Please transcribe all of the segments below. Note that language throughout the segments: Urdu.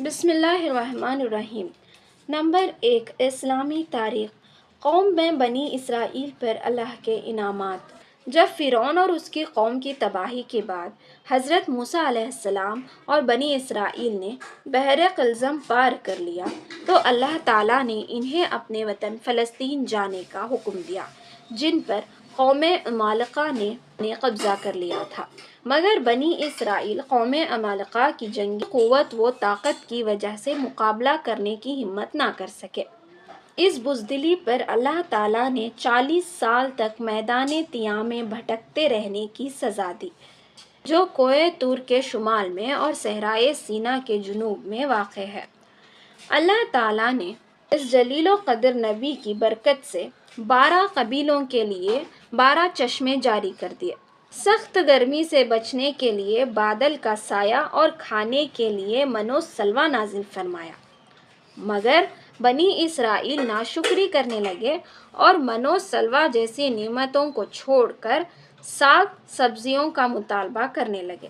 بسم اللہ الرحمن الرحیم۔ نمبر 1، اسلامی تاریخ۔ قوم میں بنی اسرائیل پر اللہ کے انعامات۔ جب فرعون اور اس کی قوم کی تباہی کے بعد حضرت موسیٰ علیہ السلام اور بنی اسرائیل نے بحر قلزم پار کر لیا تو اللہ تعالیٰ نے انہیں اپنے وطن فلسطین جانے کا حکم دیا، جن پر قوم عمالقہ نے قبضہ کر لیا تھا، مگر بنی اسرائیل قوم عمالقہ کی جنگی قوت و طاقت کی وجہ سے مقابلہ کرنے کی ہمت نہ کر سکے۔ اس بزدلی پر اللہ تعالیٰ نے 40 سال تک میدان تیہاں میں بھٹکتے رہنے کی سزا دی، جو کوہ طور کے شمال میں اور صحرائے سینا کے جنوب میں واقع ہے۔ اللہ تعالیٰ نے اس جلیل و قدر نبی کی برکت سے 12 قبیلوں کے لیے 12 چشمے جاری کر دیے، سخت گرمی سے بچنے کے لیے بادل کا سایہ اور کھانے کے لیے من و سلویٰ نازل فرمایا، مگر بنی اسرائیل ناشکری کرنے لگے اور من و سلویٰ جیسی نعمتوں کو چھوڑ کر ساگ سبزیوں کا مطالبہ کرنے لگے۔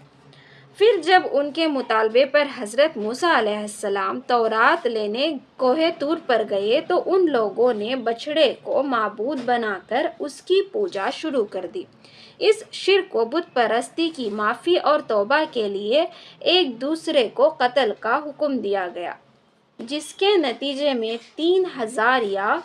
پھر جب ان کے مطالبے پر حضرت موسیٰ علیہ السلام تورات لینے کوہ طور پر گئے تو ان لوگوں نے بچھڑے کو معبود بنا کر اس کی پوجا شروع کر دی۔ اس شرک و بت پرستی کی معافی اور توبہ کے لیے ایک دوسرے کو قتل کا حکم دیا گیا، جس کے نتیجے میں 3,000 یا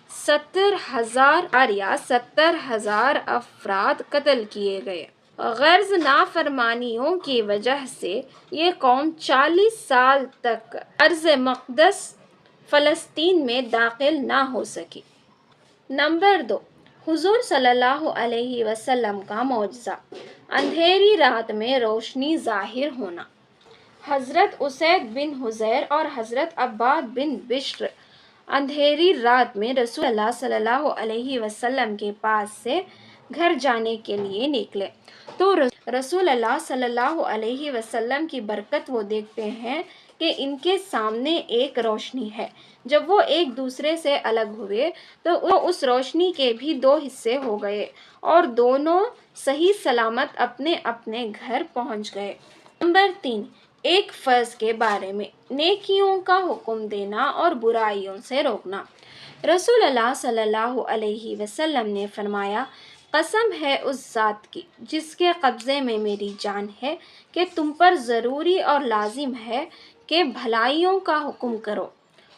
70,000 افراد قتل کیے گئے۔ غرض نافرمانیوں کی وجہ سے یہ قوم 40 سال تک ارض مقدس فلسطین میں داخل نہ ہو سکی۔ نمبر 2، حضور صلی اللہ علیہ وسلم کا معجزہ، اندھیری رات میں روشنی ظاہر ہونا۔ حضرت اسید بن حضیر اور حضرت عباد بن بشر اندھیری رات میں رسول اللہ صلی اللہ علیہ وسلم کے پاس سے گھر جانے کے لیے نکلے تو رسول اللہ صلی اللہ علیہ وسلم کی برکت وہ دیکھتے ہیں کہ ان کے سامنے ایک روشنی ہے۔ جب وہ ایک دوسرے سے الگ ہوئے تو اس روشنی کے بھی 2 حصے ہو گئے اور دونوں صحیح سلامت اپنے اپنے گھر پہنچ گئے۔ نمبر 3، ایک فرض کے بارے میں، نیکیوں کا حکم دینا اور برائیوں سے روکنا۔ رسول اللہ صلی اللہ علیہ وسلم نے فرمایا، قسم ہے اس ذات کی جس کے قبضے میں میری جان ہے کہ تم پر ضروری اور لازم ہے کہ بھلائیوں کا حکم کرو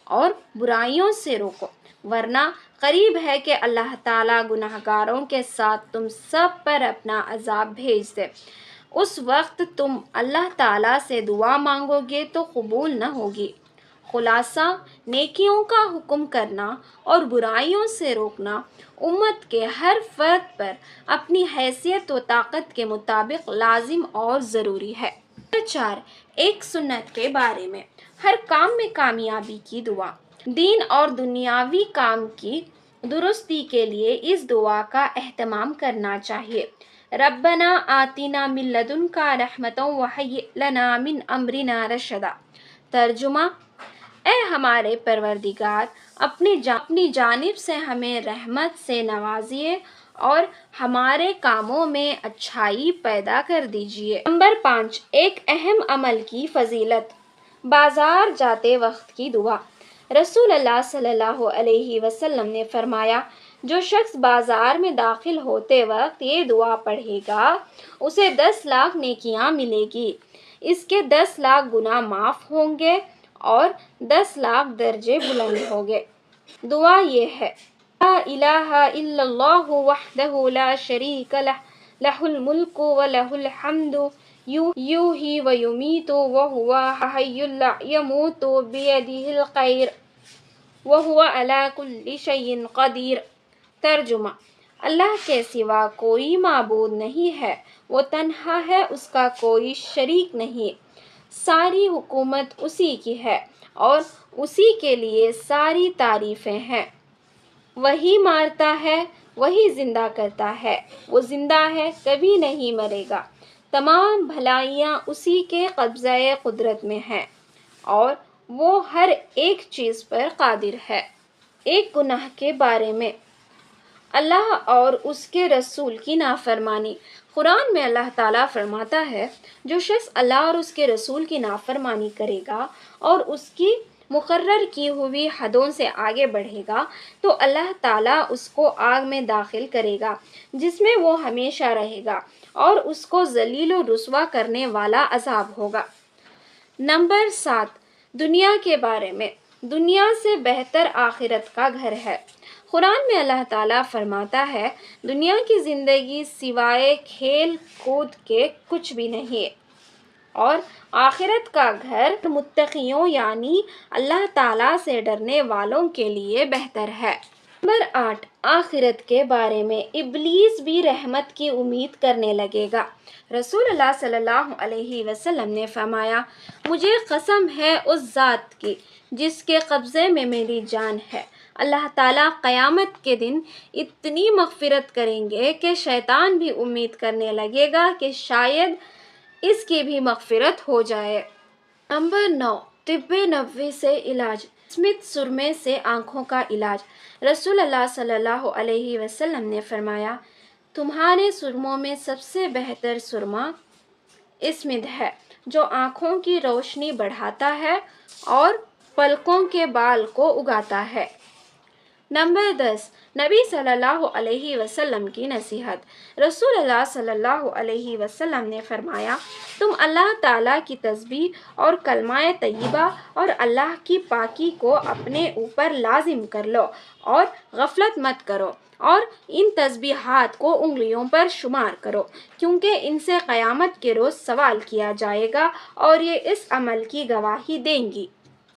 اور برائیوں سے روکو، ورنہ قریب ہے کہ اللہ تعالیٰ گناہگاروں کے ساتھ تم سب پر اپنا عذاب بھیج دے۔ اس وقت تم اللہ تعالیٰ سے دعا مانگو گے تو قبول نہ ہوگی۔ خلاصہ، نیکیوں کا حکم کرنا اور برائیوں سے روکنا امت کے ہر فرد پر اپنی حیثیت و طاقت کے مطابق لازم اور ضروری ہے۔ نمبر 4، ایک سنت کے بارے میں، ہر کام میں کامیابی کی دعا۔ دین اور دنیاوی کام کی درستی کے لیے اس دعا کا اہتمام کرنا چاہیے۔ ربنا آتنا من لدنک رحمۃ وہیئ لنا من امرنا رشدا۔ ترجمہ، اے ہمارے پروردگار، اپنی جانب سے ہمیں رحمت سے نوازیے اور ہمارے کاموں میں اچھائی پیدا کر دیجیے۔ نمبر 5، ایک اہم عمل کی فضیلت، بازار جاتے وقت کی دعا۔ رسول اللہ صلی اللہ علیہ وسلم نے فرمایا، جو شخص بازار میں داخل ہوتے وقت یہ دعا پڑھے گا اسے 10 لاکھ نیکیاں ملے گی، اس کے 10 لاکھ گناہ معاف ہوں گے اور 10 لاکھ درجے بلند ہوں گے۔ دعا یہ ہے، لا الہ الا اللہ وحدہ لا شریک لہ، لہ الملک ولہ الحمد، یحیی ویمیت وہو حی لا یموت بیدہ الخیر وہو علی کل شیء قدیر۔ ترجمہ، اللہ کے سوا کوئی معبود نہیں ہے، وہ تنہا ہے، اس کا کوئی شریک نہیں، ساری حکومت اسی کی ہے اور اسی کے لیے ساری تعریفیں ہیں۔ وہی مارتا ہے، وہی زندہ کرتا ہے، وہ زندہ ہے، کبھی نہیں مرے گا۔ تمام بھلائیاں اسی کے قبضہ قدرت میں ہیں اور وہ ہر ایک چیز پر قادر ہے۔ ایک گناہ کے بارے میں، اللہ اور اس کے رسول کی نافرمانی، قرآن میں اللہ تعالیٰ فرماتا ہے جو شخص اللہ اور اس کے رسول کی نافرمانی کرے گا اور اس کی مقرر کی ہوئی حدوں سے آگے بڑھے گا تو اللہ تعالیٰ اس کو آگ میں داخل کرے گا جس میں وہ ہمیشہ رہے گا اور اس کو ذلیل و رسوا کرنے والا عذاب ہوگا۔ نمبر 7، دنیا کے بارے میں۔ دنیا سے بہتر آخرت کا گھر ہے۔ قرآن میں اللہ تعالیٰ فرماتا ہے دنیا کی زندگی سوائے کھیل کود کے کچھ بھی نہیں ہے اور آخرت کا گھر متقیوں یعنی اللہ تعالیٰ سے ڈرنے والوں کے لیے بہتر ہے۔ نمبر 8، آخرت کے بارے میں۔ ابلیس بھی رحمت کی امید کرنے لگے گا۔ رسول اللہ صلی اللہ علیہ وسلم نے فرمایا مجھے قسم ہے اس ذات کی جس کے قبضے میں میری جان ہے، اللہ تعالیٰ قیامت کے دن اتنی مغفرت کریں گے کہ شیطان بھی امید کرنے لگے گا کہ شاید اس کی بھی مغفرت ہو جائے۔ نمبر 9، طب نبوی سے علاج۔ اسمتھ سرمے سے آنکھوں کا علاج۔ رسول اللہ صلی اللہ علیہ وسلم نے فرمایا تمہارے سرموں میں سب سے بہتر سرما اسمتھ ہے جو آنکھوں کی روشنی بڑھاتا ہے اور پلکوں کے بال کو اگاتا ہے۔ نمبر 10، نبی صلی اللہ علیہ وسلم کی نصیحت۔ رسول اللہ صلی اللہ علیہ وسلم نے فرمایا تم اللہ تعالیٰ کی تسبیح اور کلمہ طیبہ اور اللہ کی پاکی کو اپنے اوپر لازم کر لو اور غفلت مت کرو اور ان تسبیحات کو انگلیوں پر شمار کرو کیونکہ ان سے قیامت کے روز سوال کیا جائے گا اور یہ اس عمل کی گواہی دیں گی۔